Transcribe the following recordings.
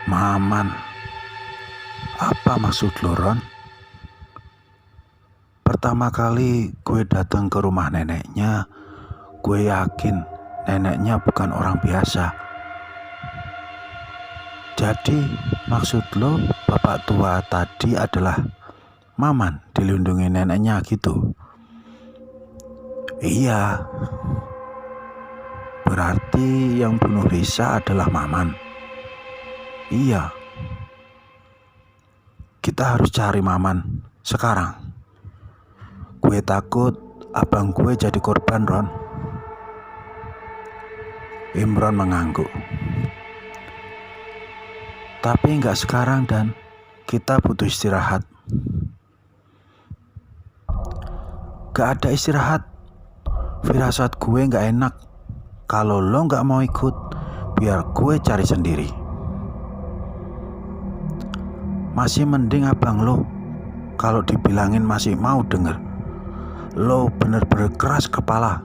Maman, apa maksud lo, Ron? Pertama kali gue datang ke rumah neneknya, gue yakin neneknya bukan orang biasa. Jadi maksud lo bapak tua tadi adalah Maman dilindungi neneknya gitu? Iya. Berarti yang bunuh Risa adalah Maman. Iya. Kita harus cari Maman sekarang. Gue takut abang gue jadi korban, Ron. Imron mengangguk. Tapi nggak sekarang, Dan. Kita butuh istirahat. Gak ada istirahat. Firasat gue nggak enak. Kalau lo nggak mau ikut, biar gue cari sendiri. Masih mending abang lo. Kalau dibilangin masih mau denger. Lo bener-bener keras kepala.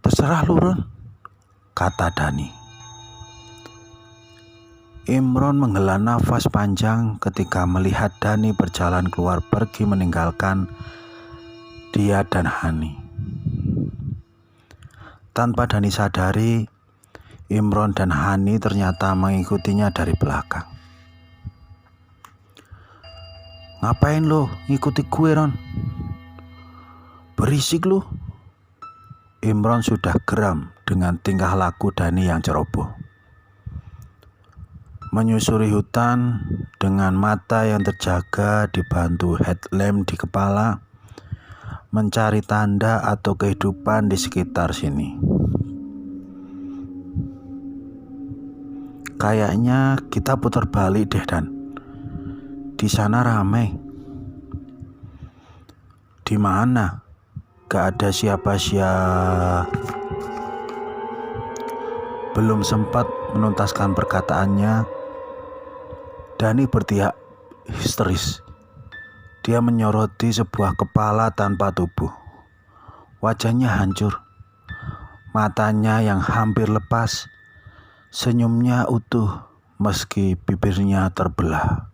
Terserah lo, Ron, kata Dani. Imron menghela nafas panjang ketika melihat Dani berjalan keluar pergi meninggalkan dia dan Hani. Tanpa Dani sadari, Imron dan Hani ternyata mengikutinya dari belakang. Ngapain lo ngikuti gue, Ron? Berisik lo. Imron sudah geram dengan tingkah laku Dani yang ceroboh. Menyusuri hutan dengan mata yang terjaga dibantu headlamp di kepala, mencari tanda atau kehidupan di sekitar sini. Kayaknya kita putar balik deh, Dan. Di sana ramai. Di mana? Gak ada siapa-siapa. Belum sempat menuntaskan perkataannya, Dani berteriak histeris. Dia menyoroti sebuah kepala tanpa tubuh. Wajahnya hancur. Matanya yang hampir lepas. Senyumnya utuh meski bibirnya terbelah.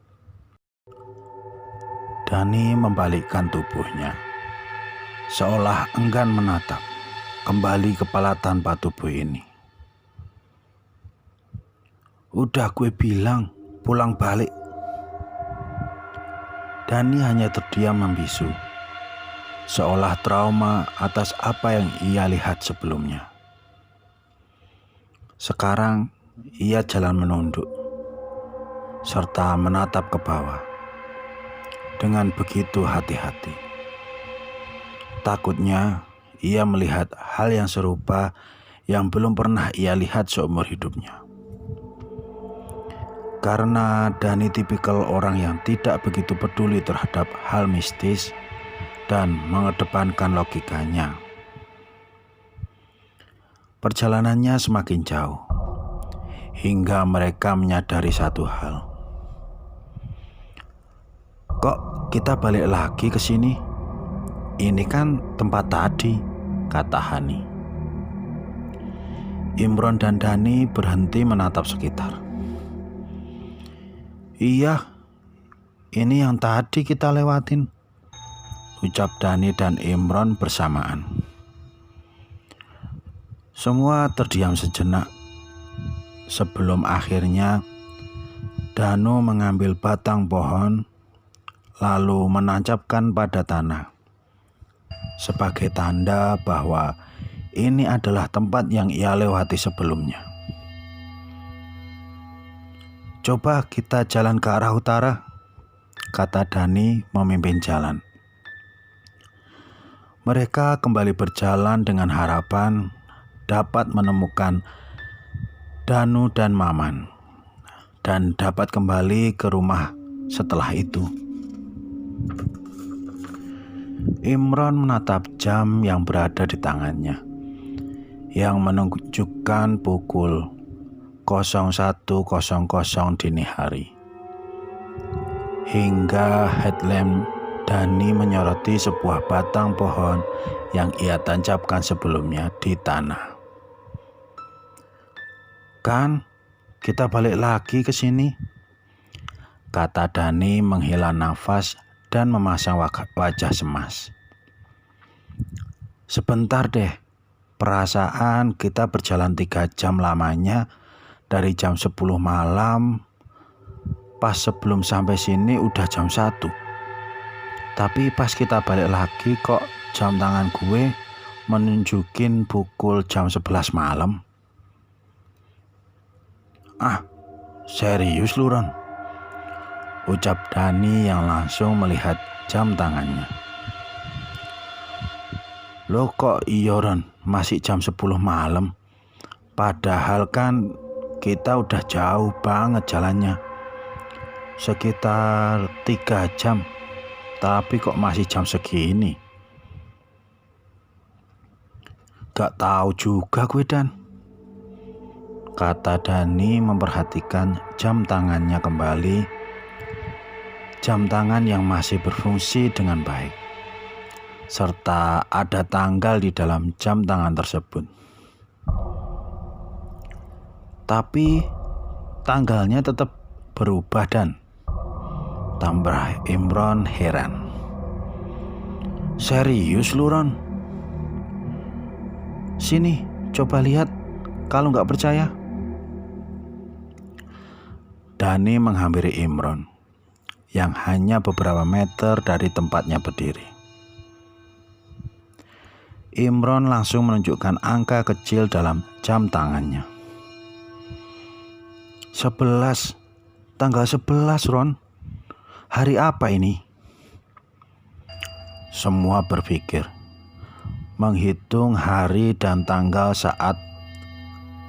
Dani membalikkan tubuhnya, seolah enggan menatap kembali kepala tanpa tubuh ini. Udah gue bilang pulang balik. Dani hanya terdiam membisu, seolah trauma atas apa yang ia lihat sebelumnya. Sekarang ia jalan menunduk, serta menatap ke bawah dengan begitu hati-hati. Takutnya ia melihat hal yang serupa yang belum pernah ia lihat seumur hidupnya. Karena Dani tipikal orang yang tidak begitu peduli terhadap hal mistis dan mengedepankan logikanya. Perjalanannya semakin jauh, hingga mereka menyadari satu hal. Kok kita balik lagi ke sini? Ini kan tempat tadi, kata Hani. Imron dan Dani berhenti menatap sekitar. Iya, ini yang tadi kita lewatin, ucap Dani dan Imron bersamaan. Semua terdiam sejenak sebelum akhirnya Danu mengambil batang pohon lalu menancapkan pada tanah sebagai tanda bahwa ini adalah tempat yang ia lewati sebelumnya. Coba kita jalan ke arah utara, kata Dani memimpin jalan. Mereka kembali berjalan dengan harapan dapat menemukan Danu dan Maman dan dapat kembali ke rumah setelah itu. Imron menatap jam yang berada di tangannya yang menunjukkan pukul 01.00 dini hari. Hingga headlamp Dani menyoroti sebuah batang pohon yang ia tancapkan sebelumnya di tanah. Kan kita balik lagi ke sini, kata Dani menghela nafas dan memasang wajah cemas. Sebentar deh, perasaan kita berjalan 3 jam lamanya dari jam 10 malam. Pas sebelum sampai sini udah jam 1. Tapi pas kita balik lagi kok jam tangan gue menunjukin pukul jam 11 malam. Ah, serius lu Ron? Ucap Dani yang langsung melihat jam tangannya. Lo kok iya Ron, masih jam 10 malam? Padahal kan kita udah jauh banget jalannya. Sekitar 3 jam. Tapi kok masih jam segini? Gak tahu juga gue Dan, kata Dani memperhatikan jam tangannya kembali. Jam tangan yang masih berfungsi dengan baik, serta ada tanggal di dalam jam tangan tersebut. Tapi tanggalnya tetap berubah Dan, tambah Imron heran. Serius lu Ron? Sini, coba lihat kalau nggak percaya. Dani menghampiri Imron yang hanya beberapa meter dari tempatnya berdiri. Imron langsung menunjukkan angka kecil dalam jam tangannya. 11, tanggal 11 Ron. Hari apa ini? Semua berpikir, menghitung hari dan tanggal saat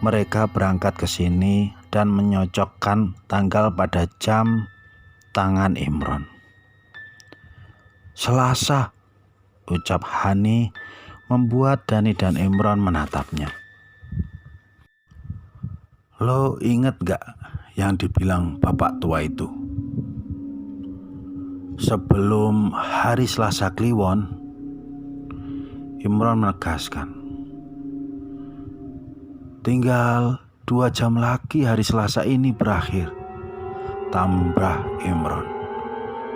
mereka berangkat ke sini dan menyocokkan tanggal pada jam tangan Imron. Selasa, ucap Hani membuat Dani dan Imron menatapnya. Lo inget gak yang dibilang bapak tua itu? Sebelum hari Selasa Kliwon, Imron menegaskan, tinggal 2 jam lagi hari Selasa ini berakhir, tambah Imron,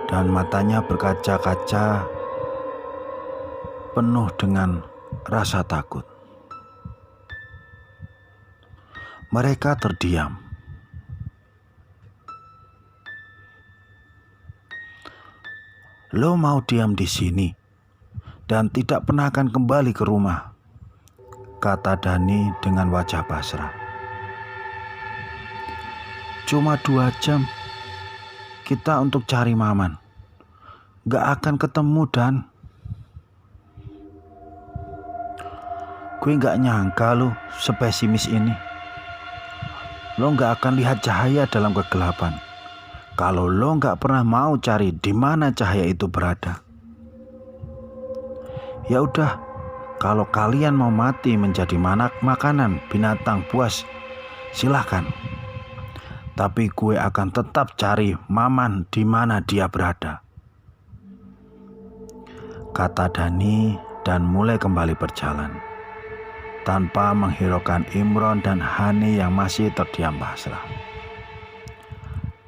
dan matanya berkaca-kaca penuh dengan rasa takut. Mereka terdiam. Lo mau diam di sini dan tidak pernah akan kembali ke rumah, kata Dani dengan wajah pasrah. Cuma 2 jam kita untuk cari Maman. Gak akan ketemu Dan. Gue gak nyangka lo sepesimis ini. Lo gak akan lihat cahaya dalam kegelapan kalau lo gak pernah mau cari di mana cahaya itu berada. Ya udah, kalau kalian mau mati menjadi makanan binatang buas, silahkan. Tapi gue akan tetap cari Maman di mana dia berada, kata Dani dan mulai kembali berjalan tanpa menghiraukan Imron dan Hani yang masih terdiam pasrah.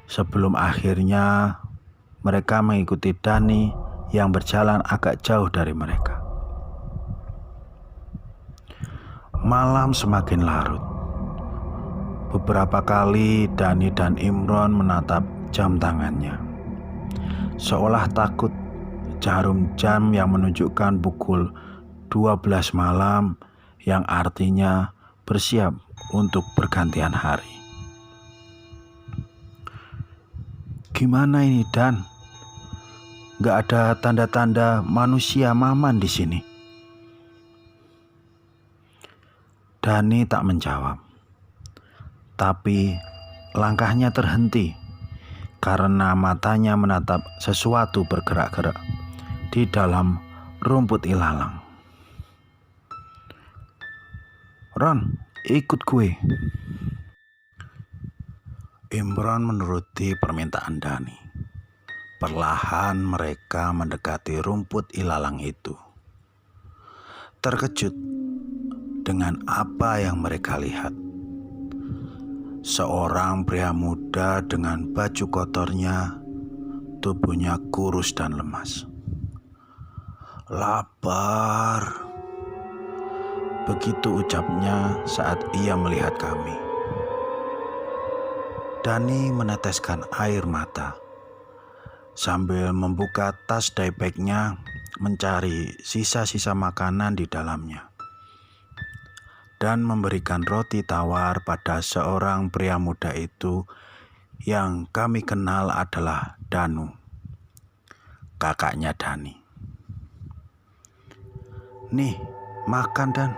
Sebelum akhirnya mereka mengikuti Dani yang berjalan agak jauh dari mereka. Malam semakin larut. Beberapa kali Dani dan Imron menatap jam tangannya, seolah takut jarum jam yang menunjukkan pukul 12 malam, yang artinya bersiap untuk pergantian hari. Gimana ini Dan? Gak ada tanda-tanda manusia Maman di sini. Dani tak menjawab, tapi langkahnya terhenti karena matanya menatap sesuatu bergerak-gerak di dalam rumput ilalang. Ron, ikut gue. Imron menuruti permintaan Dani. Perlahan mereka mendekati rumput ilalang itu. Terkejut dengan apa yang mereka lihat. Seorang pria muda dengan baju kotornya, tubuhnya kurus dan lemas. "Lapar," begitu ucapnya saat ia melihat kami. Dani meneteskan air mata sambil membuka tas diebagnya mencari sisa-sisa makanan di dalamnya dan memberikan roti tawar pada seorang pria muda itu yang kami kenal adalah Danu, kakaknya Dani. "Nih, makan Dan,"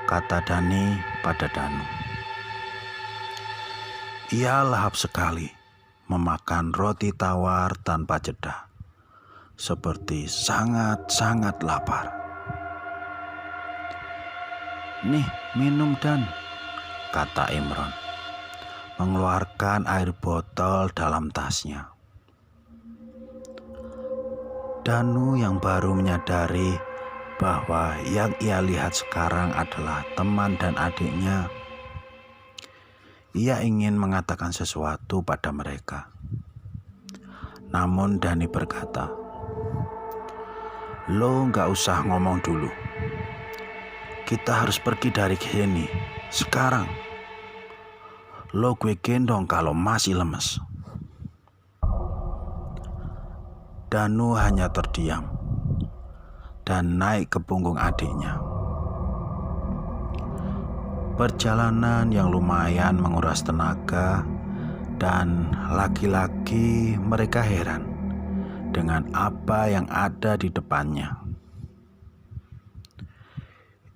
kata Dani pada Danu. Ia lahap sekali memakan roti tawar tanpa jeda, seperti sangat-sangat lapar. "Nih, minum Dan," kata Imron, mengeluarkan air botol dalam tasnya. Danu yang baru menyadari bahwa yang ia lihat sekarang adalah teman dan adiknya. Ia ingin mengatakan sesuatu pada mereka. Namun Dani berkata, "Lo gak usah ngomong dulu. Kita harus pergi dari sini sekarang. Lo gue gendong kalau masih lemes." Danu hanya terdiam dan naik ke punggung adiknya. Perjalanan yang lumayan menguras tenaga, dan lagi-lagi mereka heran dengan apa yang ada di depannya.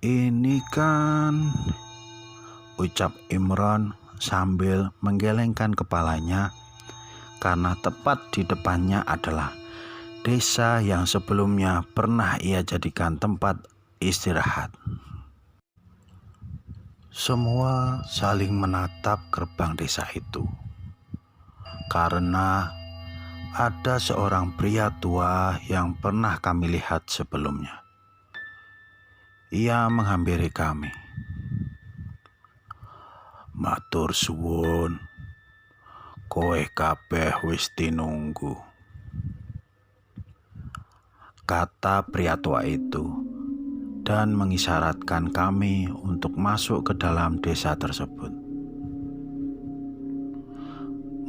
"Ini kan," ucap Imron sambil menggelengkan kepalanya, karena tepat di depannya adalah desa yang sebelumnya pernah ia jadikan tempat istirahat. Semua saling menatap gerbang desa itu, karena ada seorang pria tua yang pernah kami lihat sebelumnya. Ia menghampiri kami. "Matur suwun, kowe kabeh wis tinunggu," kata pria tua itu, dan mengisyaratkan kami untuk masuk ke dalam desa tersebut.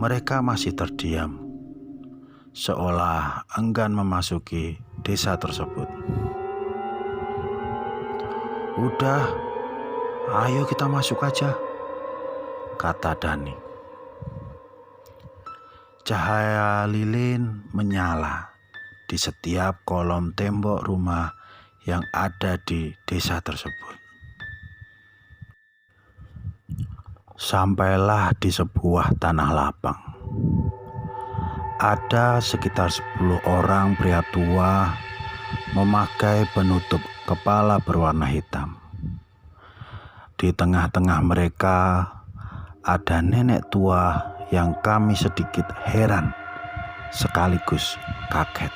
Mereka masih terdiam, seolah enggan memasuki desa tersebut. "Udah, ayo kita masuk aja," kata Dani. Cahaya lilin menyala di setiap kolom tembok rumah yang ada di desa tersebut. Sampailah di sebuah tanah lapang. Ada sekitar 10 orang pria tua memakai penutup kepala berwarna hitam. Di tengah-tengah mereka ada nenek tua yang kami sedikit heran sekaligus kaget.